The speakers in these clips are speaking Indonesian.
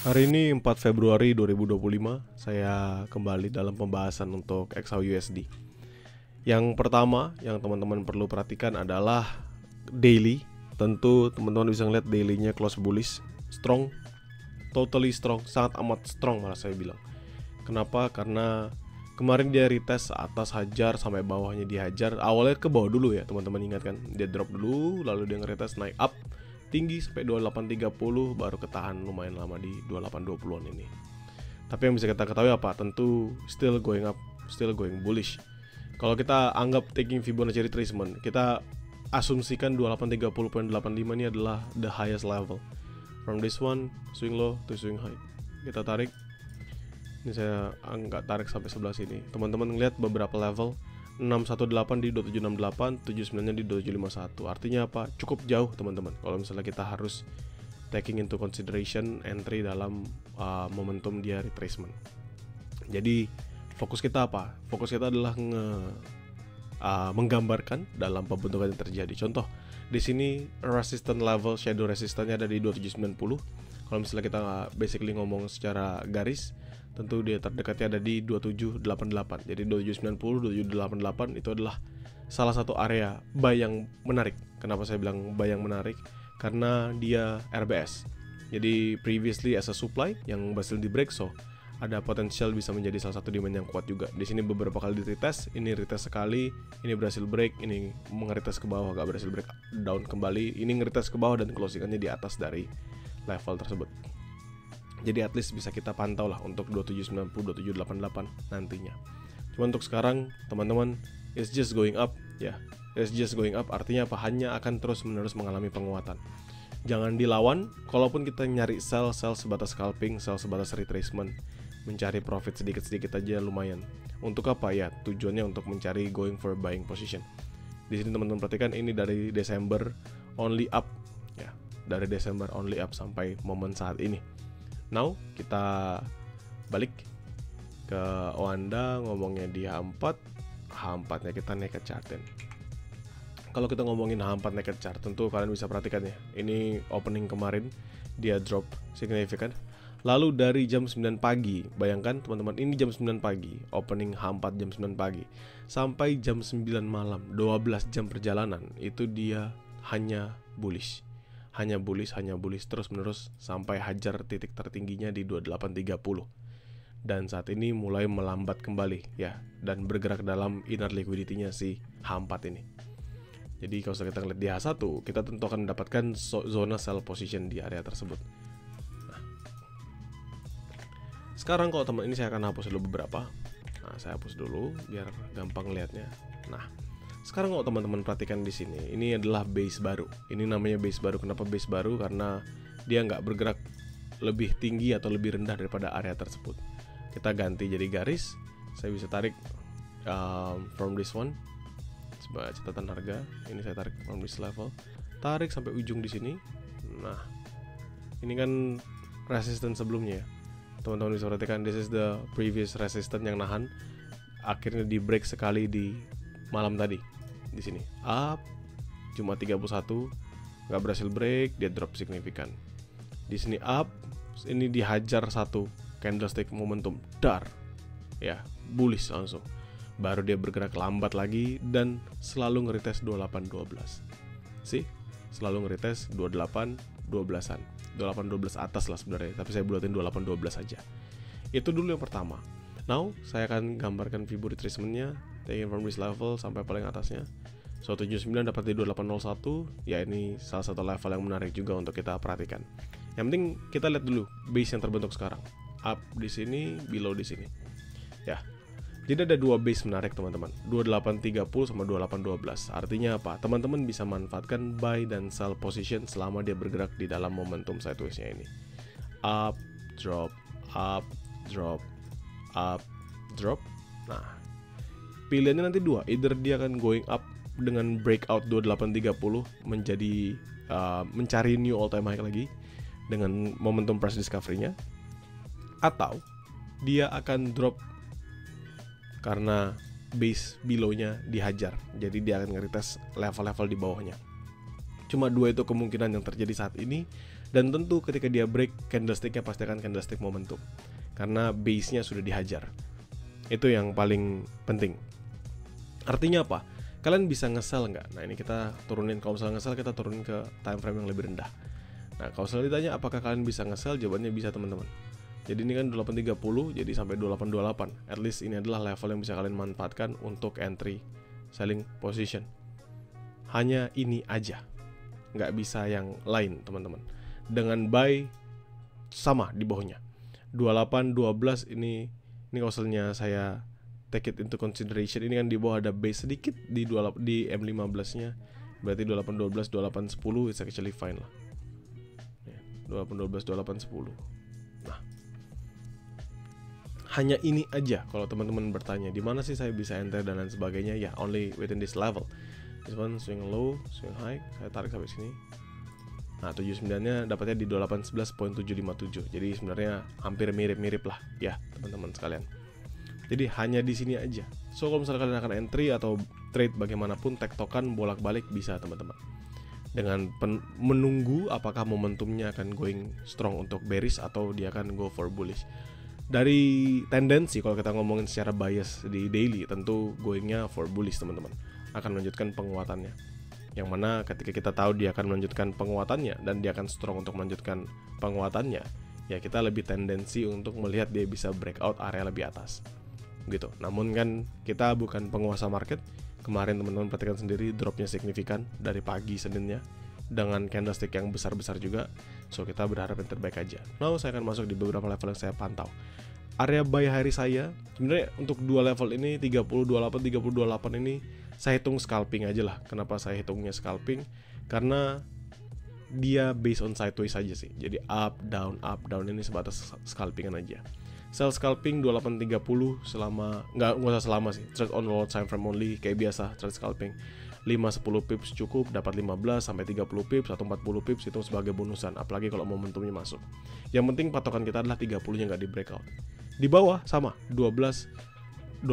Hari ini 4 Februari 2025, saya kembali dalam pembahasan untuk XAUUSD. Yang pertama yang teman-teman perlu perhatikan adalah daily. Tentu teman-teman bisa ngeliat dailynya close bullish, strong, totally strong, sangat amat strong malah saya bilang. Kenapa? Karena kemarin dia retest atas hajar sampai bawahnya dihajar. Awalnya ke bawah dulu ya teman-teman, ingat kan? Dia drop dulu, lalu dia nge-retest naik up tinggi sampai 2830, baru ketahan lumayan lama di 2820-an ini. Tapi yang bisa kita ketahui apa? Tentu still going up, still going bullish. Kalau kita anggap taking Fibonacci retracement, kita asumsikan 2830.85 ini adalah the highest level. From this one, swing low to swing high. Kita tarik. Ini saya nggak tarik sampai sebelah sini. Teman-teman ngeliat beberapa level. 618 di 2768, 79-nya di 2751. Artinya apa? Cukup jauh teman-teman. Kalau misalnya kita harus taking into consideration entry dalam momentum dia retracement. Jadi fokus kita apa? Fokus kita adalah menggambarkan dalam pembentukan yang terjadi. Contoh, di sini resistance level shadow resistance-nya ada di 2790. Kalau misalnya kita basically ngomong secara garis, tentu dia terdekatnya ada di 2788. Jadi 2790, 2788 itu adalah salah satu area buy yang menarik. Kenapa saya bilang buy yang menarik? Karena dia RBS. Jadi previously as a supply yang berhasil di break, so ada potensial bisa menjadi salah satu demand yang kuat juga. Di sini beberapa kali di retest, ini retest sekali, ini berhasil break, ini nge-retest ke bawah, gak berhasil break down kembali, ini nge-retest ke bawah dan closingannya di atas dari level tersebut. Jadi at least bisa kita pantau lah untuk 2790, 2788 nantinya. Cuma untuk sekarang teman-teman, it's just going up ya. It's just going up artinya apa? Hanya akan terus-menerus mengalami penguatan. Jangan dilawan. Kalaupun kita nyari sell sebatas scalping, sell sebatas retracement, mencari profit sedikit-sedikit aja lumayan. Untuk apa ya? Tujuannya untuk mencari going for buying position. Di sini teman-teman perhatikan, ini dari Desember only up ya. Dari Desember only up sampai momen saat ini. Now kita balik ke Oanda, ngomongnya di H4. H4-nya kita naked chartin. Kalau kita ngomongin H4 naked chart, tentu kalian bisa perhatikan ya. Ini opening kemarin dia drop signifikan. Lalu dari jam 9 pagi, bayangkan teman-teman, ini jam 9 pagi, opening H4 jam 9 pagi sampai jam 9 malam, 12 jam perjalanan, itu dia hanya bullish. Hanya bullish terus menerus sampai hajar titik tertingginya di 2830. Dan saat ini mulai melambat kembali ya, dan bergerak dalam inner liquidity-nya si H4 ini. Jadi kalau kita lihat di H1, kita tentu akan mendapatkan zona sell position di area tersebut. Nah, sekarang kalau teman ini saya akan hapus dulu beberapa. Nah, saya hapus dulu biar gampang lihatnya. Nah, sekarang kalau teman-teman perhatikan di sini, ini adalah base baru. Ini namanya base baru. Kenapa base baru? Karena dia nggak bergerak lebih tinggi atau lebih rendah daripada area tersebut. Kita ganti jadi garis. Saya bisa tarik from this one sebagai catatan harga. Ini saya tarik from this level, tarik sampai ujung di sini. Nah, ini kan resistance sebelumnya ya. Teman-teman bisa perhatikan, this is the previous resistance yang nahan. Akhirnya di break sekali di malam tadi. Di sini up cuma 31, nggak berhasil break, dia drop signifikan. Di sini up, ini dihajar satu candlestick momentum dar ya, bullish langsung. Baru dia bergerak lambat lagi dan selalu nge-retest 2812. sih selalu nge-retest 2812an, 2812 atas lah sebenarnya, tapi saya buatin 2812 aja. Itu dulu yang pertama. Now saya akan gambarkan Fibonacci retracement-nya, taking from this level sampai paling atasnya. So 79 dapat di 2801. Ya, ini salah satu level yang menarik juga untuk kita perhatikan. Yang penting kita lihat dulu base yang terbentuk sekarang. Up di sini, below di sini. Ya. Jadi ada dua base menarik teman-teman, 2830 sama 2812. Artinya apa? Teman-teman bisa manfaatkan buy dan sell position selama dia bergerak di dalam momentum sideways-nya ini. Up, drop, up, drop, up, drop. Nah, pilihannya nanti dua, either dia akan going up dengan breakout 2830 menjadi mencari new all time high lagi dengan momentum price discovery-nya, atau dia akan drop karena base below-nya dihajar. Jadi dia akan nge-retest level-level di bawahnya. Cuma dua itu kemungkinan yang terjadi saat ini, Dan tentu ketika dia break, candlesticknya pasti akan candlestick momentum, karena base-nya sudah dihajar. Itu yang paling penting. Artinya apa? Kalian bisa nge-sell nggak? Nah ini kita turunin, kalau misalnya nge-sell kita turunin ke time frame yang lebih rendah. Nah kalau misalnya ditanya apakah kalian bisa nge-sell, jawabannya bisa teman-teman. Jadi ini kan 2830, jadi sampai 2828. At least ini adalah level yang bisa kalian manfaatkan untuk entry selling position. Hanya ini aja, nggak bisa yang lain teman-teman. Dengan buy sama di bawahnya 2812 ini kausalnya saya take it into consideration. Ini kan di bawah ada base sedikit di M15 nya, berarti 2812 2810 is actually fine lah. 2812 2810. Nah, hanya ini aja. Kalau teman-teman bertanya di mana sih saya bisa enter dan lain sebagainya, ya only within this level. This one swing low, swing high, saya tarik sampai sini. Nah 79-nya dapatnya di 2811.757. Jadi sebenarnya hampir mirip-mirip lah ya teman-teman sekalian. Jadi hanya di sini aja. So kalau misalnya kalian akan entry atau trade bagaimanapun, tektokan bolak-balik bisa teman-teman. Dengan menunggu apakah momentumnya akan going strong untuk bearish atau dia akan go for bullish. Dari tendensi kalau kita ngomongin secara bias di daily, tentu goingnya for bullish teman-teman. Akan melanjutkan penguatannya. Yang mana ketika kita tahu dia akan melanjutkan penguatannya dan dia akan strong untuk melanjutkan penguatannya, ya kita lebih tendensi untuk melihat dia bisa breakout area lebih atas gitu. Namun kan kita bukan penguasa market. Kemarin teman-teman perhatikan sendiri dropnya signifikan dari pagi Seninnya dengan candlestick yang besar-besar juga. So kita berharap yang terbaik aja. Now saya akan masuk di beberapa level yang saya pantau. Area buy hari saya sebenarnya untuk dua level ini 3028 3028 ini saya hitung scalping aja lah. Kenapa saya hitungnya scalping? Karena dia based on sideways aja sih. Jadi up down ini sebatas scalpingan aja. Sell scalping 2830 selama nggak usah selama sih. Trade on lower time frame only kayak biasa trade scalping. 5-10 pips cukup, dapat 15 sampai 30 pips atau 40 pips itu sebagai bonusan, apalagi kalau momentumnya masuk. Yang penting patokan kita adalah 30-nya nggak di breakout. Di bawah sama 2812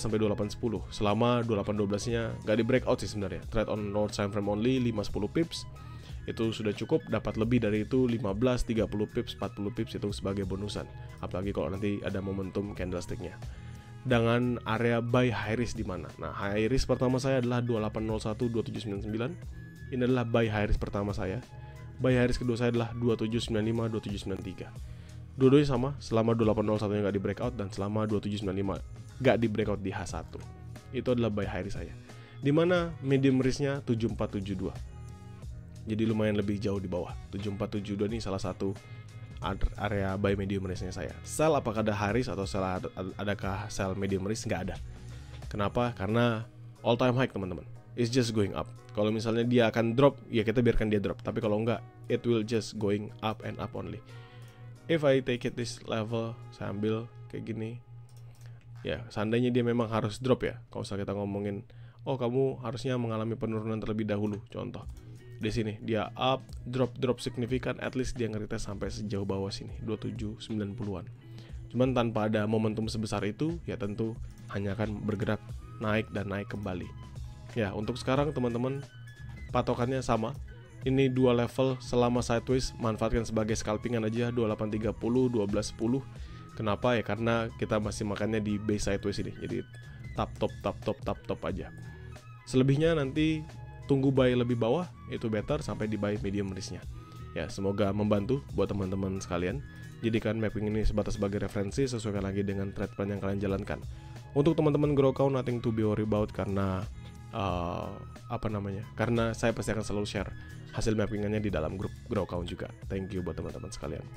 sampai 2810. Selama 2812-nya nggak di breakout sih sebenarnya. Trade on lower time frame only 5-10 pips. Itu sudah cukup, dapat lebih dari itu 15, 30 pips, 40 pips itu sebagai bonusan. Apalagi kalau nanti ada momentum candlestick-nya. Dengan area buy high risk di mana? Nah, high risk pertama saya adalah 2801 2799. Ini adalah buy high risk pertama saya. Buy high risk kedua saya adalah 2795 2793. Dua-duanya sama, selama 2801 nya nggak di breakout dan selama 2795 nggak di breakout di H1. Itu adalah buy high risk saya. Dimana medium risk-nya 7472. Jadi lumayan lebih jauh di bawah. 7472 ini salah satu area buy medium risk-nya saya. Sell apakah ada high risk atau sell adakah sell medium risk? Nggak ada. Kenapa? Karena all time high teman-teman. It's just going up. Kalau misalnya dia akan drop, ya kita biarkan dia drop. Tapi kalau nggak, it will just going up and up only. If I take it this level, saya ambil kayak gini. Ya, seandainya dia memang harus drop ya. Kalau misalnya kita ngomongin, oh kamu harusnya mengalami penurunan terlebih dahulu. Contoh, di sini dia up, drop signifikan, at least dia ngeretest sampai sejauh bawah sini, 2790-an. Cuman tanpa ada momentum sebesar itu, ya tentu hanya akan bergerak naik dan naik kembali. Ya, untuk sekarang teman-teman patokannya sama. Ini dua level selama sideways manfaatkan sebagai scalpingan aja 2830, 1210. Kenapa ya? Karena kita masih makannya di base sideways ini. Jadi top aja. Selebihnya nanti tunggu buy lebih bawah, itu better sampai di buy medium risk-nya. Ya, semoga membantu buat teman-teman sekalian. Jadikan mapping ini sebatas sebagai referensi, sesuaikan lagi dengan trade plan yang kalian jalankan. Untuk teman-teman grow account, nothing to be worried about karena karena saya pasti akan selalu share hasil mappingannya di dalam grup grow account juga. Thank you buat teman-teman sekalian.